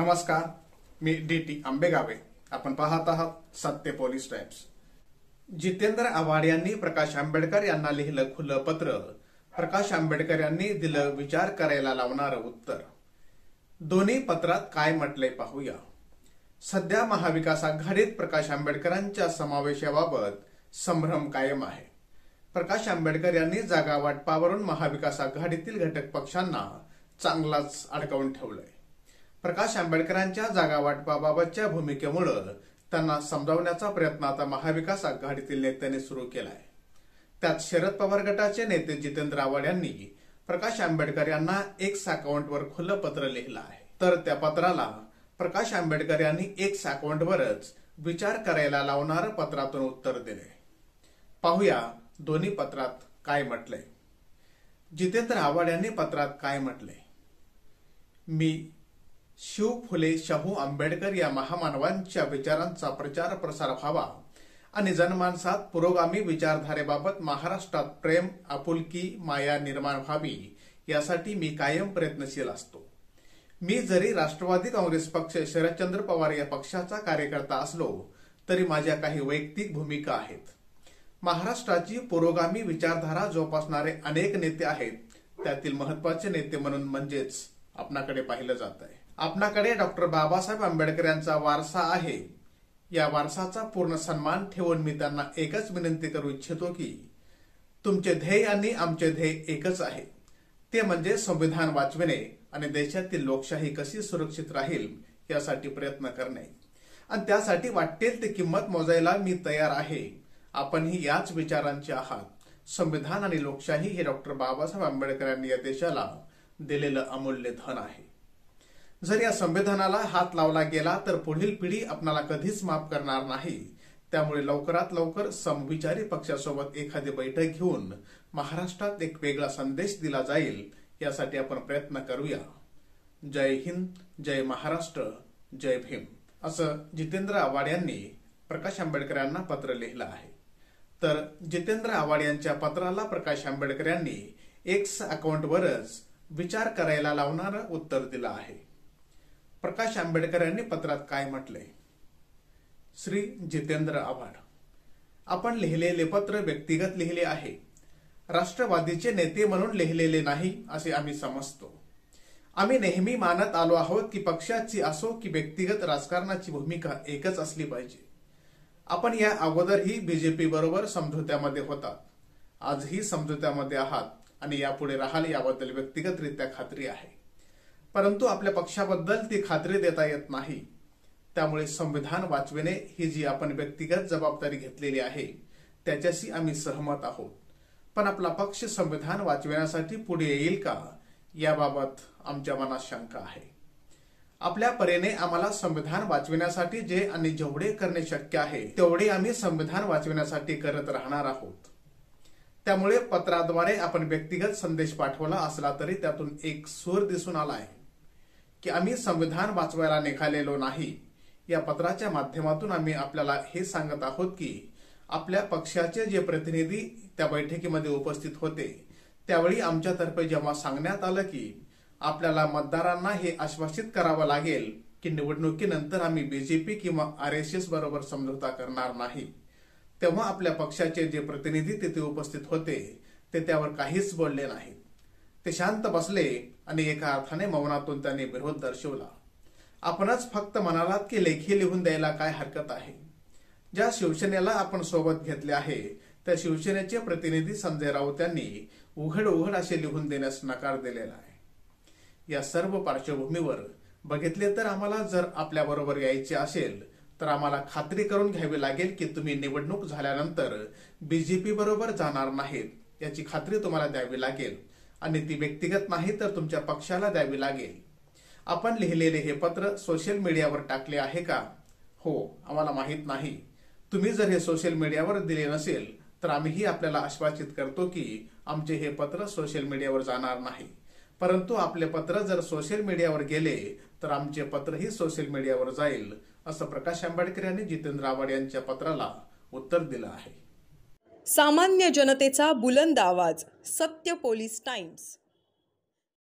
नमस्कार, मी डी.टी. आंबेगावे. आपण पाहत आहात सत्य पोलीस टाइम्स. जितेंद्र आव्हाड यांनी प्रकाश आंबेडकर यांना लिहिलं खुलं पत्र. प्रकाश आंबेडकर यांनी दिलं विचार करायला लावणारं उत्तर. दोन्ही पत्रात काय म्हटलंय पाहूया. सध्या महाविकास आघाडीत प्रकाश आंबेडकरांच्या समावेशाबाबत संभ्रम कायम आहे. प्रकाश आंबेडकर यांनी जागा वाटपावरून महाविकास आघाडीतील घटक पक्षांना चांगलाच अडकवून ठेवलंय. प्रकाश आंबेडकरांच्या जागा वाटपाबाबतच्या भूमिकेमुळे त्यांना समजावण्याचा प्रयत्न आता महाविकास आघाडीतील नेत्यांनी सुरू केलाय. त्यात शरद पवार गटाचे नेते जितेंद्र आव्हाड यांनी प्रकाश आंबेडकर यांना एक्स अकाउंटवर खुलं पत्र लिहिलं आहे. तर त्या पत्राला प्रकाश आंबेडकर यांनी एक्स अकाउंटवरच विचार करायला लावणारं पत्रातून उत्तर दिले. पाहूया दोन्ही पत्रात काय म्हटलंय. जितेंद्र आव्हाड यांनी पत्रात काय म्हटलंय. मी शिव फुले शाहू आंबेडकर या महामानवांच्या विचारांचा प्रचार प्रसार व्हावा आणि जनमानसात पुरोगामी विचारधारेबाबत महाराष्ट्रात प्रेम, आपुलकी, माया निर्माण व्हावी यासाठी मी कायम प्रयत्नशील असतो. मी जरी राष्ट्रवादी काँग्रेस पक्ष शरदचंद्र पवार या पक्षाचा कार्यकर्ता असलो तरी माझ्या काही वैयक्तिक भूमिका आहेत. महाराष्ट्राची पुरोगामी विचारधारा जोपासणारे अनेक नेते आहेत. त्यातील महत्वाचे नेते म्हणून म्हणजेच आपणाकडे पाहिलं जात आहे. आपणाकडे डॉक्टर बाबासाहेब आंबेडकर यांचा वारसा आहे. या वारसाचा पूर्ण सन्मान ठेवून मी त्यांना एकच विनंती करू इच्छितो की तुमचे ध्येय आणि आमचे ध्येय एकच आहे. ते म्हणजे संविधान वाचविणे आणि देशातील लोकशाही कशी सुरक्षित राहील यासाठी प्रयत्न करणे. आणि त्यासाठी वाटेल ती किंमत मोजायला मी तयार आहे. आपणही याच विचारांचे आहात. संविधान आणि लोकशाही हे डॉक्टर बाबासाहेब आंबेडकर यांनी या देशाला दिलेलं अमूल्य धन आहे. जर या संविधानाला हात लावला गेला तर पुढील पिढी आपणाला कधीच माफ करणार नाही. त्यामुळे लवकरात लवकर समविचारी पक्षासोबत एखादी बैठक घेऊन महाराष्ट्रात एक वेगळा संदेश दिला जाईल यासाठी आपण प्रयत्न करूया. जय हिंद, जय महाराष्ट्र, जय भीम असं जितेंद्र आव्हाड यांनी प्रकाश आंबेडकर यांना पत्र लिहिलं आहे. तर जितेंद्र आव्हाड यांच्या पत्राला प्रकाश आंबेडकर यांनी एक्स अकाउंटवरच विचार करायला लावणारं उत्तर दिलं आहे. प्रकाश आंबेडकर यांनी पत्रात काय म्हटलंय. श्री जितेंद्र आव्हाड, आपण लिहिलेले पत्र व्यक्तिगत लिहिले आहे. राष्ट्रवादीचे नेते म्हणून लिहिलेले नाही असे आम्ही समजतो. आम्ही नेहमी मानत आलो आहोत की पक्षाची असो की व्यक्तिगत राजकारणाची भूमिका एकच असली पाहिजे. आपण या अगोदरही बीजेपी बरोबर समझोत्यामध्ये होतात, आजही समझोत्यामध्ये आहात आणि यापुढे राहाल याबद्दल व्यक्तिगतरित्या खात्री आहे. परंतु आपल्या पक्षाबद्दल ती खात्री देता येत नाही. त्यामुळे संविधान वाचविणे ही जी आपण व्यक्तिगत जबाबदारी घेतलेली आहे त्याच्याशी आम्ही सहमत आहोत. पण आपला पक्ष संविधान वाचविण्यासाठी पुढे येईल का याबाबत आमच्या मनात शंका आहे. आपल्या परीने आम्हाला संविधान वाचविण्यासाठी जे आणि जेवढे करणे शक्य आहे तेवढे आम्ही संविधान वाचविण्यासाठी करत राहणार आहोत. त्यामुळे पत्राद्वारे आपण व्यक्तिगत संदेश पाठवला असला तरी त्यातून एक सूर दिसून आला आहे की आम्ही संविधान वाचवायला निघालेलो नाही. या पत्राच्या माध्यमातून आम्ही आपल्याला हे सांगत आहोत की आपल्या पक्षाचे जे प्रतिनिधी त्या बैठकीमध्ये उपस्थित होते त्यावेळी आमच्यातर्फे जेव्हा सांगण्यात आलं की आपल्याला मतदारांना हे आश्वासित करावं लागेल की निवडणुकीनंतर आम्ही बीजेपी किंवा RSS बरोबर समझोता करणार नाही, तेव्हा आपल्या पक्षाचे जे प्रतिनिधी तिथे उपस्थित होते ते त्यावर काहीच बोलले नाहीत. ते शांत बसले आणि एका अर्थाने मौनातून त्यांनी विरोध दर्शवला. आपणच फक्त म्हणालात की लेखी लिहून द्यायला काय हरकत आहे. ज्या शिवसेनेला आपण सोबत घेतले आहे त्या शिवसेनेचे प्रतिनिधी संजय राऊत यांनी उघड असे लिहून देण्यास नकार दिलेला आहे. या सर्व पार्श्वभूमीवर बघितले तर आम्हाला जर आपल्या बरोबर यायचे असेल तर आम्हाला खात्री करून घ्यावी लागेल की तुम्ही निवडणूक झाल्यानंतर बीजेपी बरोबर जाणार नाहीत याची खात्री तुम्हाला द्यावी लागेल आणि ती व्यक्तिगत नाही तर तुमच्या पक्षाला द्यावी लागेल. आपण लिहिलेले हे पत्र सोशल मीडियावर टाकले आहे का? हो, आम्हाला माहित नाही. तुम्ही जर हे सोशल मीडियावर दिले नसेल तर आम्हीही आपल्याला आश्वासित करतो की आमचे हे पत्र सोशल मीडियावर जाणार नाही. परंतु आपले पत्र जर सोशल मीडियावर गेले तर आमचे पत्रही सोशल मीडियावर जाईल असं प्रकाश आंबेडकर यांनी जितेंद्र आव्हाड यांच्या पत्राला उत्तर दिलं आहे. सामान्य जनतेचा बुलंद आवाज, सत्य पोलीस टाइम्स.